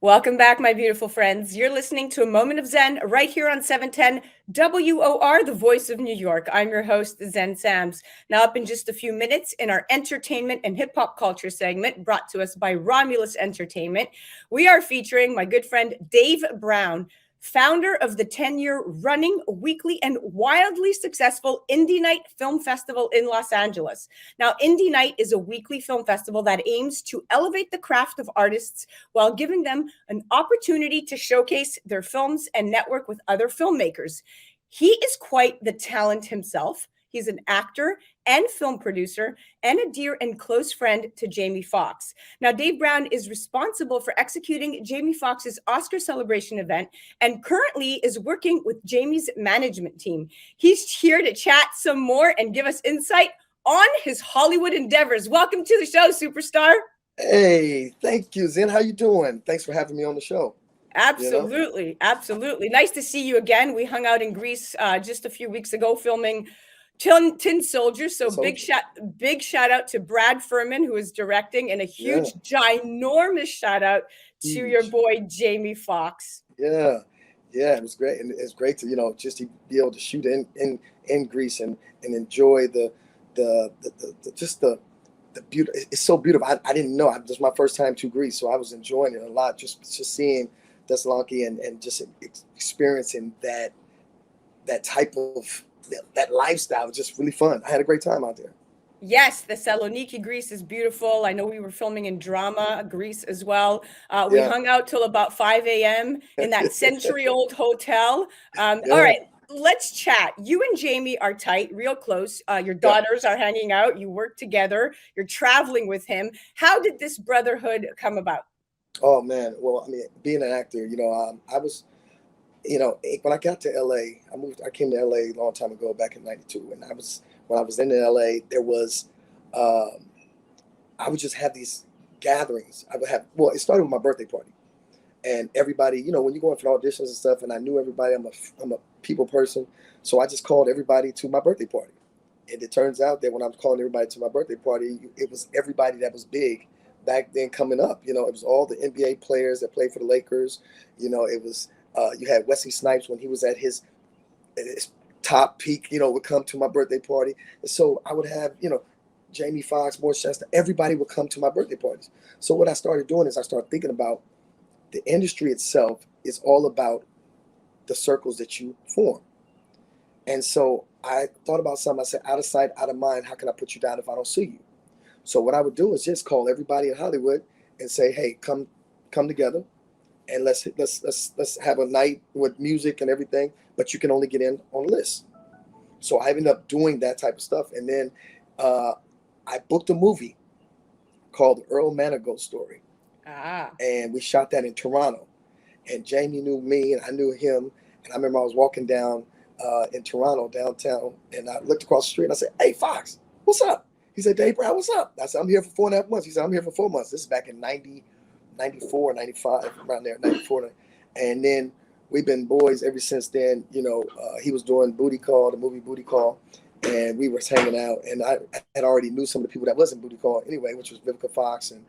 Welcome back, my beautiful friends. You're listening to A Moment of Zen right here on 710 WOR, the voice of New York. I'm your host, Zen Sams. Now, up in just a few minutes, in our entertainment and hip hop culture segment brought to us by Romulus Entertainment, we are featuring my good friend Dave Brown, founder of the 10-year running weekly and wildly successful Indie Night Film Festival in Los Angeles. Now, Indie Night is a weekly film festival that aims to elevate the craft of artists while giving them an opportunity to showcase their films and network with other filmmakers. He is quite the talent himself. He's an actor and film producer and a dear and close friend to Jamie Foxx. Now, Dave Brown is responsible for executing Jamie Foxx's Oscar celebration event and currently is working with Jamie's management team. He's here to chat some more and give us insight on his Hollywood endeavors. Welcome to the show, superstar. Hey, thank you, Zen. How you doing? Thanks for having me on the show. Absolutely. Absolutely. Nice to see you again. We hung out in Greece just a few weeks ago filming Tin Soldier. So big shout out to Brad Furman, who is directing, and a huge, ginormous shout out to your boy, Jamie Foxx. Yeah. It was great. And it's great to, just to be able to shoot in Greece and enjoy the beauty. It's so beautiful. I didn't know. This was my first time to Greece, so I was enjoying it a lot. Just seeing Thessaloniki and just experiencing that type of that lifestyle was just really fun. I had a great time out there. Yes, Thessaloniki, Greece is beautiful. I know we were filming in Drama, Greece as well. We hung out till about 5 a.m. in that century-old hotel. All right, let's chat. You and Jamie are tight, real close. Your daughters are hanging out. You work together. You're traveling with him. How did this brotherhood come about? Oh man, well, I mean, being an actor, I was, when I got to LA, I came to LA a long time ago, back in '92, and when I was in LA, there was, I would just have these gatherings. It started with my birthday party, and everybody, when you're going for auditions and stuff, and I knew everybody. I'm a people person, so I just called everybody to my birthday party, and it turns out that when I'm calling everybody to my birthday party, it was everybody that was big back then coming up. It was all the NBA players that played for the Lakers. It was you had Wesley Snipes when he was at his top peak. Would come to my birthday party, and so I would have Jamie Foxx, Morris Chester, everybody would come to my birthday parties. So what I started doing is I started thinking about the industry itself is all about the circles that you form. And so I thought about something. I said, out of sight, out of mind, how can I put you down if I don't see you? So what I would do is just call everybody in Hollywood and say, hey, come together and let's have a night with music and everything, but you can only get in on lists. So I ended up doing that type of stuff. And then I booked a movie called Earl Manigault Story. And we shot that in Toronto. And Jamie knew me and I knew him. And I remember I was walking down in Toronto, downtown, and I looked across the street and I said, hey, Fox, what's up? He said, Dave Brown, what's up? I said, I'm here for 4.5 months. He said, I'm here for 4 months. This is back in 90, 94, 95, around there, 94. And then we've been boys ever since then. He was doing Booty Call, the movie Booty Call, and we were hanging out. And I had already knew some of the people that was in Booty Call anyway, which was Vivica Fox and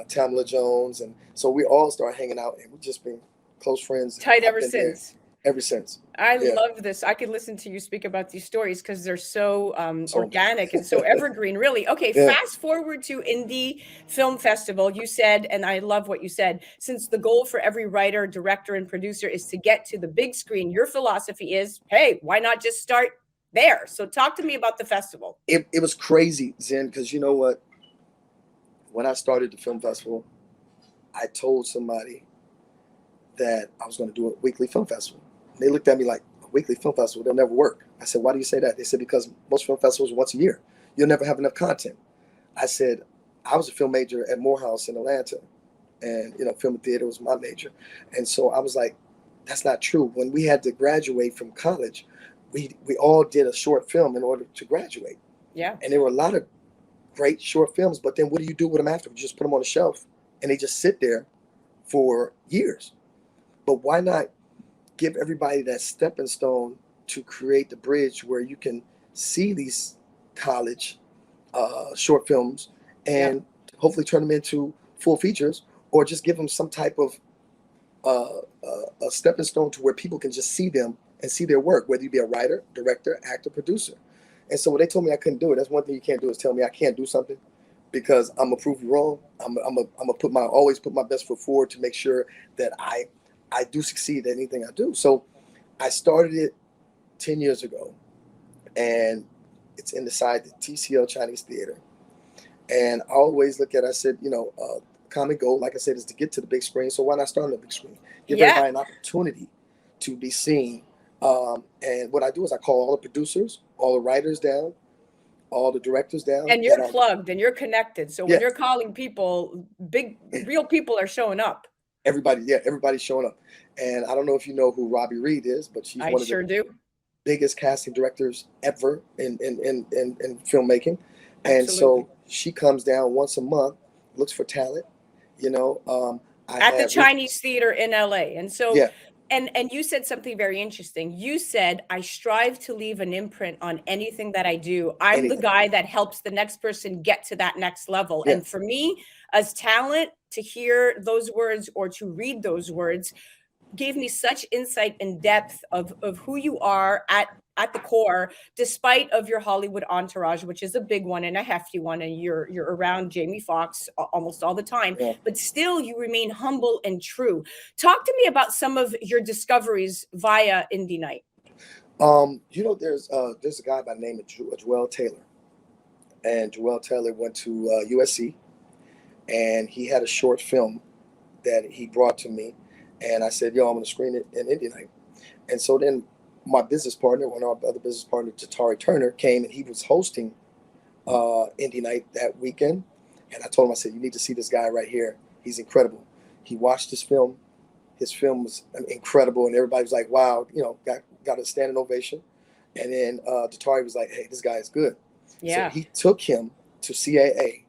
Tamala Jones. And so we all started hanging out, and we've just been close friends. Tight ever since. Ever since. I love this. I could listen to you speak about these stories because they're so organic and so evergreen, really. Okay, fast forward to Indie Film Festival. You said, and I love what you said, since the goal for every writer, director, and producer is to get to the big screen, your philosophy is, hey, why not just start there? So talk to me about the festival. It was crazy, Zen, because you know what? When I started the film festival, I told somebody that I was going to do a weekly film festival. They looked at me like, a weekly film festival, they'll never work. I said, why do you say that? They said, because most film festivals are once a year. You'll never have enough content. I said, I was a film major at Morehouse in Atlanta. And, film and theater was my major. And so I was like, that's not true. When we had to graduate from college, we all did a short film in order to graduate. Yeah. And there were a lot of great short films, but then what do you do with them after? You just put them on the shelf and they just sit there for years. But why not give everybody that stepping stone to create the bridge where you can see these college short films and hopefully turn them into full features, or just give them some type of a stepping stone to where people can just see them and see their work, whether you be a writer, director, actor, producer. And so when they told me I couldn't do it, that's one thing you can't do, is tell me I can't do something, because I'm gonna prove you wrong. I'm gonna always put my best foot forward to make sure that I do succeed at anything I do. So I started it 10 years ago, and it's inside the TCL Chinese Theater. And I always look at it, I said, common goal, like I said, is to get to the big screen. So why not start on the big screen? Give Yeah. everybody an opportunity to be seen. And what I do is I call all the producers, all the writers down, all the directors down. And you're plugged and you're connected. So when you're calling people, big, real people are showing up. Everybody's showing up. And I don't know if you know who Robbie Reed is, but she's one of the biggest casting directors ever in filmmaking. And so she comes down once a month, looks for talent, at the Chinese Theater in LA. And so, and you said something very interesting. You said, I strive to leave an imprint on anything that I do. I'm the guy that helps the next person get to that next level. And for me, as talent, to hear those words or to read those words gave me such insight and depth of who you are at the core, despite of your Hollywood entourage, which is a big one and a hefty one, and you're around Jamie Foxx almost all the time, but still you remain humble and true. Talk to me about some of your discoveries via Indie Night. There's a guy by the name of Joel Taylor, and Joel Taylor went to USC, and he had a short film that he brought to me, and I said, I'm going to screen it in Indie Night. And so then my business partner, one of our other business partners, Tatari Turner, came, and he was hosting Indie Night that weekend. And I told him, I said, you need to see this guy right here. He's incredible. He watched his film. His film was incredible. And everybody was like, wow, got a standing ovation. And then Tatari was like, hey, this guy is good. Yeah. So he took him to CAA.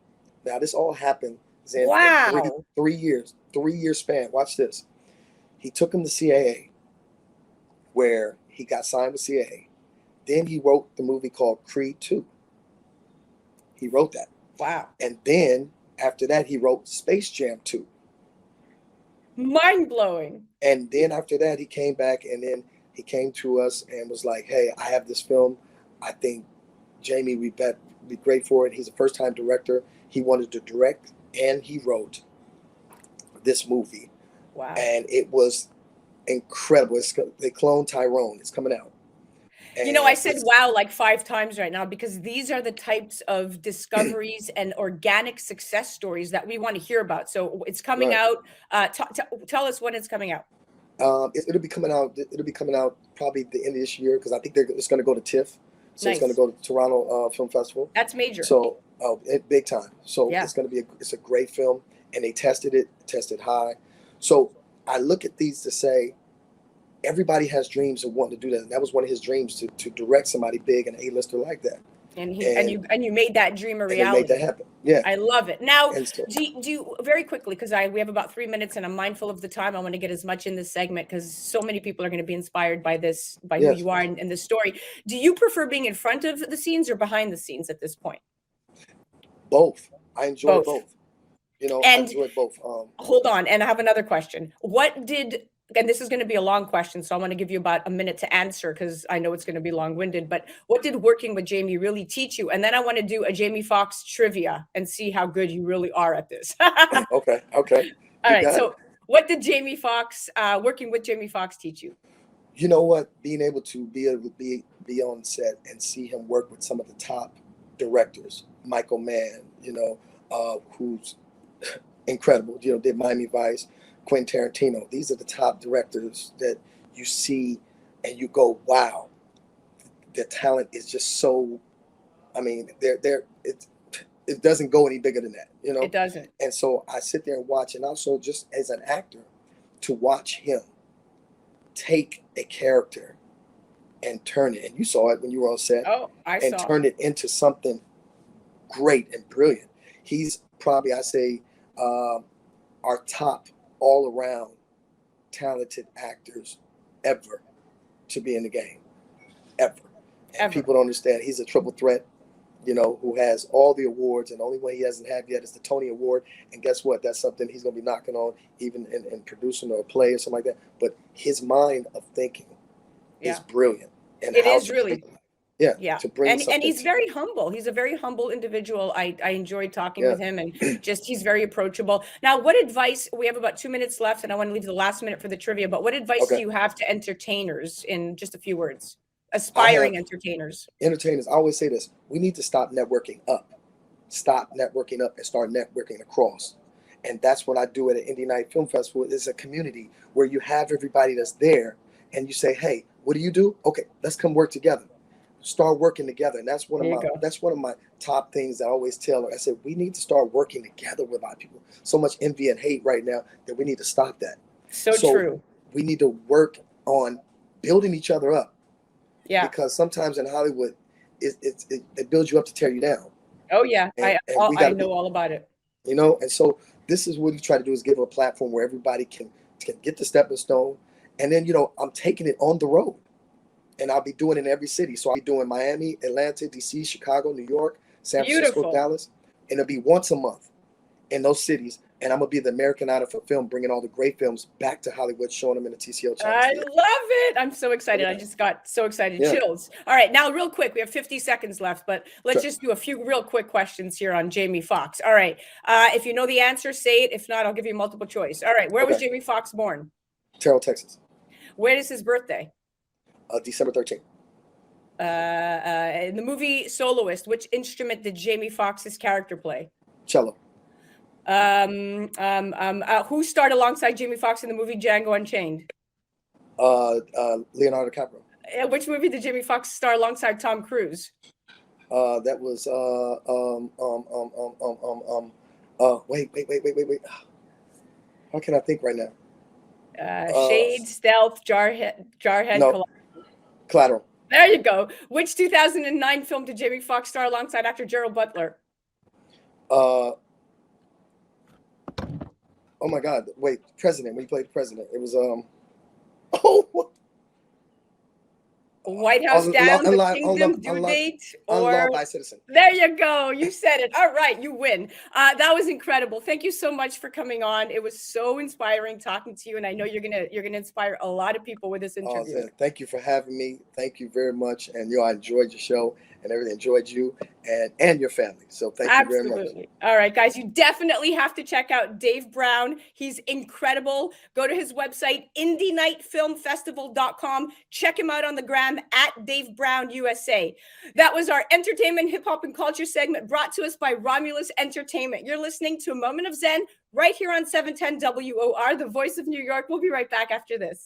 Now, this all happened in 3 years, 3-year span. Watch this. He took him to CAA, where he got signed with CAA. Then he wrote the movie called Creed 2. He wrote that. Wow. And then after that, he wrote Space Jam 2. Mind-blowing. And then after that, he came back, and then he came to us and was like, hey, I have this film. I think Jamie would be great for it. He's a first-time director. He wanted to direct, and he wrote this movie. Wow. And it was incredible. They cloned Tyrone. It's coming out. And I said wow like 5 times right now, because these are the types of discoveries and organic success stories that we want to hear about. So it's coming out. Tell us when it's coming out. It'll be coming out. It'll be coming out probably the end of this year, because I think it's going to go to TIFF. So it's going to go to Toronto Film Festival. That's major. So big time. So it's going to be it's a great film, and they tested high. So I look at these to say, everybody has dreams of wanting to do that. And that was one of his dreams, to direct somebody big, an A-lister like that. And you made that dream a reality. And made that happen. Yeah. I love it. Now, do you very quickly, because we have about 3 minutes and I'm mindful of the time. I want to get as much in this segment because so many people are going to be inspired by this, by who you are in this story. Do you prefer being in front of the scenes or behind the scenes at this point? Both. I enjoy both. I enjoy both. Hold on. And I have another question. And this is going to be a long question, so I want to give you about a minute to answer, because I know it's going to be long-winded, but what did working with Jamie really teach you? And then I want to do a Jamie Foxx trivia and see how good you really are at this. Okay. All right. So what did Jamie Foxx, working with Jamie Foxx, teach you? You know what? Being able to be on set and see him work with some of the top directors, Michael Mann, who's incredible, did Miami Vice, Quentin Tarantino. These are the top directors that you see and you go, wow, their talent is just so, it doesn't go any bigger than that, It doesn't. And so I sit there and watch, and also just as an actor, to watch him take a character and turn it, and you saw it when you were on set. Oh, and turn it into something great and brilliant. He's probably, I say, our top all-around talented actors ever to be in the game, ever. And people don't understand. He's a triple threat who has all the awards, and the only one he hasn't had yet is the Tony Award. And guess what? That's something he's going to be knocking on, even in producing or a play or something like that. But his mind of thinking is brilliant. And it is really. To bring and he's very humble. He's a very humble individual. I enjoyed talking with him, and he's very approachable. Now, what advice, we have about 2 minutes left, and I want to leave the last minute for the trivia, but what advice do you have to entertainers in just a few words? Aspiring entertainers. I always say this: we need to stop networking up and start networking across. And that's what I do at an Indie Night Film Festival. It's a community where you have everybody that's there, and you say, hey, what do you do? Okay, let's come work together. Start working together. And that's one of my top things I always tell her. I said, we need to start working together with our people. So much envy and hate right now that we need to stop that. So true. We need to work on building each other up. Yeah. Because sometimes in Hollywood, it builds you up to tear you down. Oh yeah, I know all about it. And so this is what we try to do, is give a platform where everybody can get the stepping stone. And then, I'm taking it on the road, and I'll be doing it in every city. So I'll be doing Miami, Atlanta, DC, Chicago, New York, San Francisco, Dallas, and it'll be once a month in those cities. And I'm going to be the American Idol for film, bringing all the great films back to Hollywood, showing them in the TCL channel. I love it. I'm so excited. I just got so excited. Chills. All right. Now, real quick, we have 50 seconds left, but let's just do a few real quick questions here on Jamie Foxx. All right. If you know the answer, say it. If not, I'll give you multiple choice. All right. Where was Jamie Foxx born? Terrell, Texas. When is his birthday? December 13th. In the movie Soloist, which instrument did Jamie Foxx's character play? Cello. Who starred alongside Jamie Foxx in the movie Django Unchained? Leonardo DiCaprio. Which movie did Jamie Foxx star alongside Tom Cruise? That was wait. How can I think right now? Shade, Stealth, Jarhead. No, Collateral. There you go. Which 2009 film did Jamie Foxx star alongside actor Gerald Butler? Oh my God! Wait, President. When he played the president, it was White House Down, The Kingdom, Due Date, or Unloved by Citizen. There you go. You said it. All right, you win. That was incredible. Thank you so much for coming on. It was so inspiring talking to you, and I know you're gonna inspire a lot of people with this interview. Thank you for having me. Thank you very much. And I enjoyed your show and everything. Enjoyed you and your family. So thank you very much. All right, guys, you definitely have to check out Dave Brown. He's incredible. Go to his website, IndieNightFilmFestival.com. Check him out on the gram at Dave Brown USA. That was our entertainment, hip hop, and culture segment brought to us by Romulus Entertainment. You're listening to A Moment of Zen right here on 710 WOR, the voice of New York. We'll be right back after this.